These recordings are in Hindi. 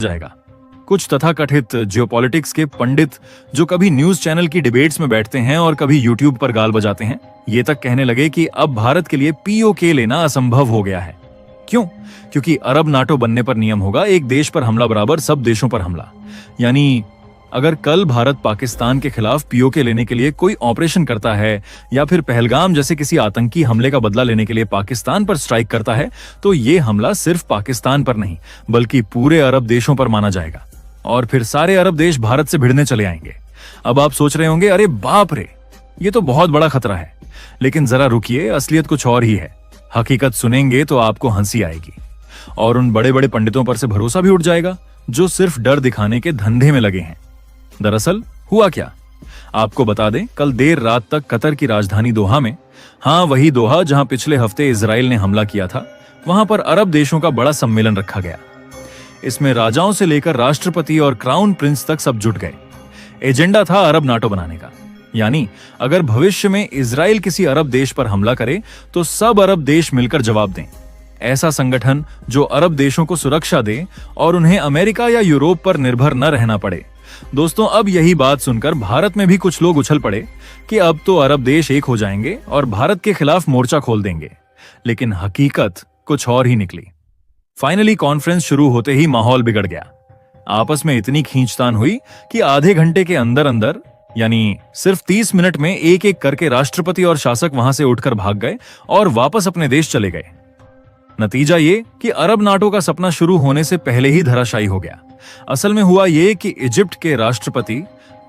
जाएगा। कुछ तथाकथित जियोपॉलिटिक्स के पंडित जो कभी न्यूज चैनल की डिबेट्स में बैठते हैं और कभी यूट्यूब पर गाल बजाते हैं, ये तक कहने लगे कि अब भारत के लिए पीओके लेना असंभव हो गया है। क्यों? क्योंकि अरब नाटो बनने पर नियम होगा एक देश पर हमला बराबर सब देशों पर हमला। यानी अगर कल भारत पाकिस्तान के खिलाफ पीओके लेने के लिए कोई ऑपरेशन करता है या फिर पहलगाम जैसे किसी आतंकी हमले का बदला लेने के लिए पाकिस्तान पर स्ट्राइक करता है, तो ये हमला सिर्फ पाकिस्तान पर नहीं बल्कि पूरे अरब देशों पर माना जाएगा और फिर सारे अरब देश भारत से भिड़ने चले आएंगे। अब आप सोच रहे होंगे, अरे बाप रे, ये तो बहुत बड़ा खतरा है। लेकिन जरा रुकिए, असलियत कुछ और ही है। हकीकत सुनेंगे तो आपको हंसी आएगी और उन बड़े बड़े पंडितों पर से भरोसा भी उठ जाएगा जो सिर्फ डर दिखाने के धंधे में लगे हैं। दरअसल हुआ क्या, आपको बता दें, कल देर रात तक कतर की राजधानी दोहा में, हाँ वही दोहा जहां पिछले हफ्ते इजराइल ने हमला किया था, वहां पर अरब देशों का बड़ा सम्मेलन रखा गया। इसमें राजाओं से लेकर राष्ट्रपति और क्राउन प्रिंस तक सब जुट गए। एजेंडा था अरब नाटो बनाने का, यानी अगर भविष्य में इजराइल किसी अरब देश पर हमला करे तो सब अरब देश मिलकर जवाब दें। ऐसा संगठन जो अरब देशों को सुरक्षा दे और उन्हें अमेरिका या यूरोप पर निर्भर न रहना पड़े। दोस्तों, अब यही बात सुनकर भारत में भी कुछ लोग उछल पड़े कि अब तो अरब देश एक हो जाएंगे और भारत के खिलाफ मोर्चा खोल देंगे। लेकिन हकीकत कुछ और ही निकली। फाइनली कॉन्फ्रेंस शुरू होते ही माहौल बिगड़ गया। आपस में इतनी खींचतान हुई कि आधे घंटे के अंदर अंदर, यानी सिर्फ 30 मिनट में, एक एक करके राष्ट्रपति और शासक वहां से उठकर भाग गए और वापस अपने देश चले गए। नतीजा ये कि अरब नाटो का सपना शुरू होने से पहले ही धराशायी हो गया। असल में हुआ ये कि इजिप्ट के राष्ट्रपति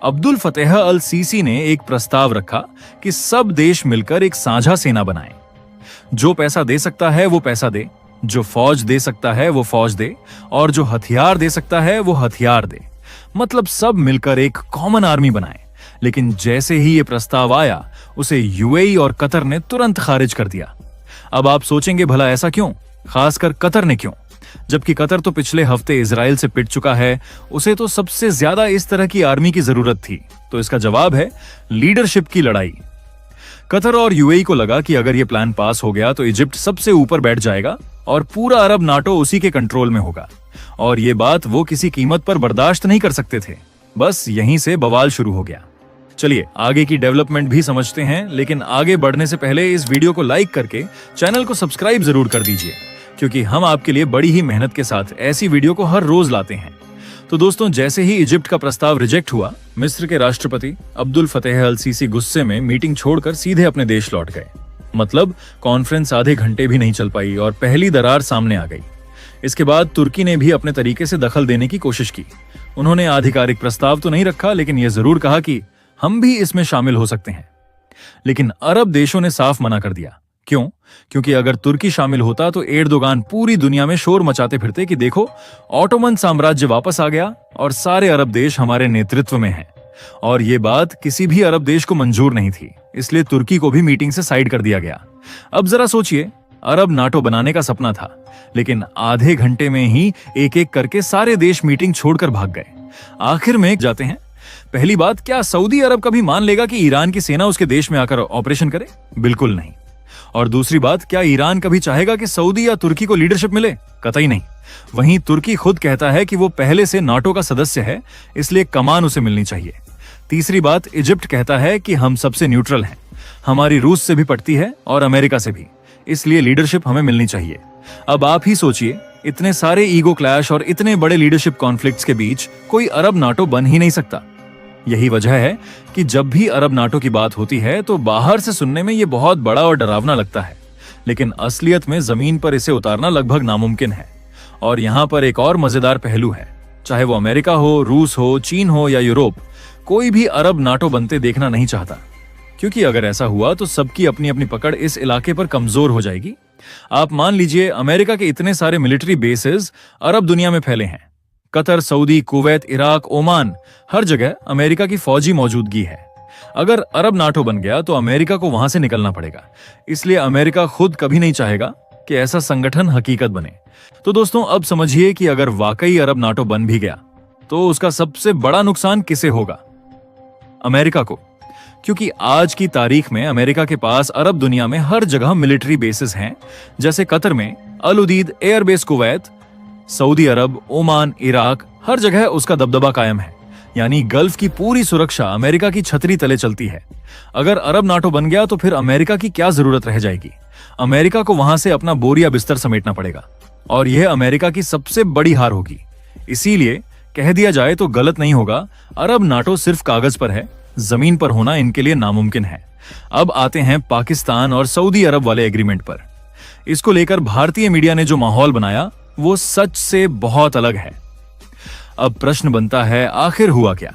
अब्दुल फतेह अल सीसी ने एक प्रस्ताव रखा कि सब देश मिलकर एक साझा सेना बनाएं। जो पैसा दे सकता है वो पैसा दे, जो फौज दे सकता है वो फौज दे और जो हथियार दे सकता है वो हथियार दे। मतलब सब मिलकर एक कॉमन आर्मी बनाएं। लेकिन जैसे ही ये प्रस्ताव आया, उसे यूएई और कतर ने तुरंत खारिज कर दिया। अब आप सोचेंगे, भला ऐसा क्यों, खासकर कतर ने क्यों? जबकि कतर तो पिछले हफ्ते इजराइल से पिट चुका है, उसे तो सबसे ज्यादा इस तरह की आर्मी की जरूरत थी। तो इसका जवाब है लीडरशिप की लड़ाई। कतर और यूएई को लगा कि अगर ये प्लान पास हो गया तो इजिप्ट सबसे ऊपर बैठ जाएगा और पूरा अरब नाटो उसी के कंट्रोल में होगा। और ये बात वो किसी कीमत पर बर्दाश्त नहीं कर सकते थे। बस यहीं से बवाल शुरू हो गया। चलिए आगे की डेवलपमेंट भी समझते हैं, लेकिन आगे बढ़ने से पहले इस वीडियो को लाइक करके चैनल को सब्सक्राइब जरूर कर दीजिए, क्योंकि हम आपके लिए बड़ी ही मेहनत के साथ ऐसी वीडियो को हर रोज लाते हैं। तो दोस्तों, जैसे ही इजिप्ट का प्रस्ताव रिजेक्ट हुआ, मिस्र के राष्ट्रपति अब्दुल फतेह अल सीसी गुस्से में मीटिंग छोड़कर सीधे अपने देश लौट गए। मतलब कॉन्फ्रेंस आधे घंटे भी नहीं चल पाई और पहली दरार सामने आ गई। इसके बाद तुर्की ने भी अपने तरीके से दखल देने की कोशिश की। उन्होंने आधिकारिक प्रस्ताव तो नहीं रखा, लेकिन यह जरूर कहा कि हम भी इसमें शामिल हो सकते हैं। लेकिन अरब देशों ने साफ मना कर दिया। क्यों? क्योंकि अगर तुर्की शामिल होता तो एर्दोगान पूरी दुनिया में शोर मचाते फिरते कि देखो, ऑटोमन साम्राज्य वापस आ गया और सारे अरब देश हमारे नेतृत्व में हैं। और ये बात किसी भी अरब देश को मंजूर नहीं थी, इसलिए तुर्की को भी मीटिंग से साइड कर दिया गया। अब जरा सोचिए, अरब नाटो बनाने का सपना था, लेकिन आधे घंटे में ही एक एक करके सारे देश मीटिंग छोड़कर भाग गए। आखिर में जाते हैं। पहली बात, क्या सऊदी अरब कभी मान लेगा कि ईरान की सेना उसके देश में आकर ऑपरेशन करे? बिल्कुल नहीं। और दूसरी बात, क्या ईरान कभी चाहेगा कि सऊदी या तुर्की को लीडरशिप मिले? कतई नहीं। वहीं तुर्की खुद कहता है कि वो पहले से नाटो का सदस्य है, इसलिए कमान उसे मिलनी चाहिए। तीसरी बात, इजिप्ट कहता है कि हम सबसे न्यूट्रल हैं, हमारी रूस से भी पटती है और अमेरिका से भी, इसलिए लीडरशिप हमें मिलनी चाहिए। अब आप ही सोचिए, इतने सारे ईगो क्लैश और इतने बड़े लीडरशिप कॉन्फ्लिक्ट्स के बीच कोई अरब नाटो बन ही नहीं सकता। यही वजह है कि जब भी अरब नाटो की बात होती है तो बाहर से सुनने में ये बहुत बड़ा और डरावना लगता है, लेकिन असलियत में जमीन पर इसे उतारना लगभग नामुमकिन है। और यहाँ पर एक और मजेदार पहलू है, चाहे वो अमेरिका हो, रूस हो, चीन हो या यूरोप, कोई भी अरब नाटो बनते देखना नहीं चाहता, क्योंकि अगर ऐसा हुआ तो सबकी अपनी अपनी पकड़ इस इलाके पर कमजोर हो जाएगी। आप मान लीजिए, अमेरिका के इतने सारे मिलिट्री बेसेस अरब दुनिया में फैले हैं। Qatar, Saudi, Kuwait, Iraq, Oman, हर जगह अमेरिका की फौजी मौजूदगी है। अगर अरब नाटो बन गया तो अमेरिका को वहां से निकलना पड़ेगा, इसलिए अमेरिका खुद कभी नहीं चाहेगा कि ऐसा संगठन हकीकत बने। तो दोस्तों, अब समझिए कि अगर वाकई अरब नाटो बन भी गया तो उसका सबसे बड़ा नुकसान किसे होगा? अमेरिका को, क्योंकि आज की तारीख में अमेरिका के पास अरब दुनिया में हर जगह मिलिट्री बेसेस हैं, जैसे कतर में अल उदीद एयरबेस कुवैत, सऊदी अरब, ओमान, इराक, हर जगह उसका दबदबा कायम है। यानी गल्फ की पूरी सुरक्षा अमेरिका की छतरी तले चलती है। अगर अरब नाटो बन गया तो फिर अमेरिका की क्या जरूरत रह जाएगी। अमेरिका को वहां से अपना बोरिया बिस्तर समेटना पड़ेगा और यह अमेरिका की सबसे बड़ी हार होगी। इसीलिए कह दिया जाए तो गलत नहीं होगा, अरब नाटो सिर्फ कागज पर है, जमीन पर होना इनके लिए नामुमकिन है। अब आते हैं पाकिस्तान और सऊदी अरब वाले एग्रीमेंट पर। इसको लेकर भारतीय मीडिया ने जो माहौल बनाया वो सच से बहुत अलग है। अब प्रश्न बनता है, आखिर हुआ क्या?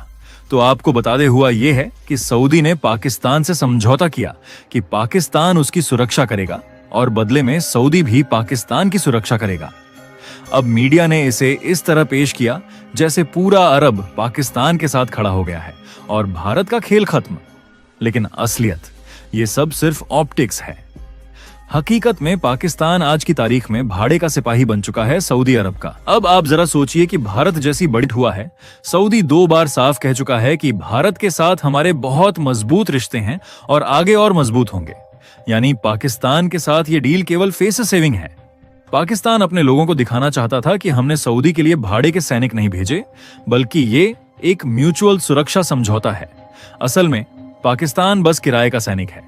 तो आपको बता दे, हुआ यह है कि सऊदी ने पाकिस्तान से समझौता किया कि पाकिस्तान उसकी सुरक्षा करेगा और बदले में सऊदी भी पाकिस्तान की सुरक्षा करेगा। अब मीडिया ने इसे इस तरह पेश किया जैसे पूरा अरब पाकिस्तान के साथ खड़ा हो गया है और भारत का खेल खत्म। लेकिन असलियत ये सब सिर्फ ऑप्टिक्स है। हकीकत में पाकिस्तान आज की तारीख में भाड़े का सिपाही बन चुका है सऊदी अरब का। अब आप जरा सोचिए कि भारत जैसी बड़ी हुआ है, सऊदी 2 बार साफ कह चुका है कि भारत के साथ हमारे बहुत मजबूत रिश्ते हैं और आगे और मजबूत होंगे। यानी पाकिस्तान के साथ ये डील केवल फेस सेविंग है। पाकिस्तान अपने लोगों को दिखाना चाहता था कि हमने सऊदी के लिए भाड़े के सैनिक नहीं भेजे, बल्कि ये एक म्यूचुअल सुरक्षा समझौता है। असल में पाकिस्तान बस किराए का सैनिक है,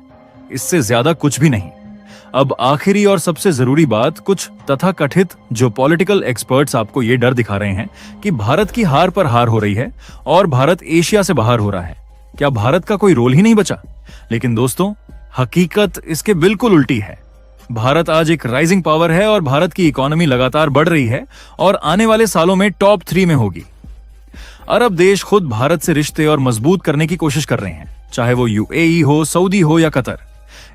इससे ज्यादा कुछ भी नहीं। अब आखिरी और सबसे जरूरी बात, कुछ तथाकथित जो पॉलिटिकल एक्सपर्ट्स आपको ये डर दिखा रहे हैं कि भारत की हार पर हार हो रही है और भारत एशिया से बाहर हो रहा है। क्या भारत का कोई रोल ही नहीं बचा? लेकिन दोस्तों, हकीकत इसके बिल्कुल उल्टी है। भारत आज एक राइजिंग पावर है और भारत की इकोनॉमी लगातार बढ़ रही है और आने वाले सालों में टॉप 3 में होगी। अरब देश खुद भारत से रिश्ते और मजबूत करने की कोशिश कर रहे हैं, चाहे वो यूएई हो, सऊदी हो या कतर।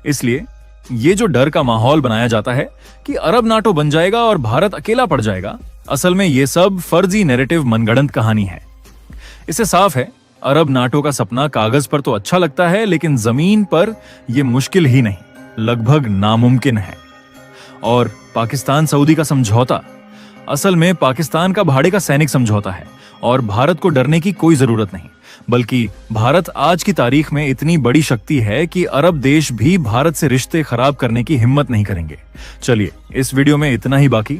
इसलिए ये जो डर का माहौल बनाया जाता है कि अरब नाटो बन जाएगा और भारत अकेला पड़ जाएगा, असल में ये सब फर्जी नैरेटिव, मनगढ़ंत कहानी है। इससे साफ है, अरब नाटो का सपना कागज पर तो अच्छा लगता है, लेकिन जमीन पर यह मुश्किल ही नहीं, लगभग नामुमकिन है। और पाकिस्तान सऊदी का समझौता असल में पाकिस्तान का भाड़े का सैनिक समझौता है और भारत को डरने की कोई जरूरत नहीं। बल्कि भारत आज की तारीख में इतनी बड़ी शक्ति है कि अरब देश भी भारत से रिश्ते खराब करने की हिम्मत नहीं करेंगे। चलिए, इस वीडियो में इतना ही बाकी।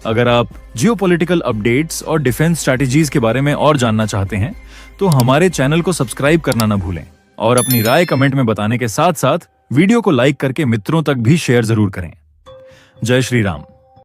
अगर आप जियोपॉलिटिकल अपडेट्स और डिफेंस स्ट्रैटेजीज के बारे में और जानना चाहते हैं तो हमारे चैनल को सब्सक्राइब करना ना भूलें और अपनी राय कमेंट में बताने के साथ साथ वीडियो को लाइक करके मित्रों तक भी शेयर जरूर करें। जय श्री राम।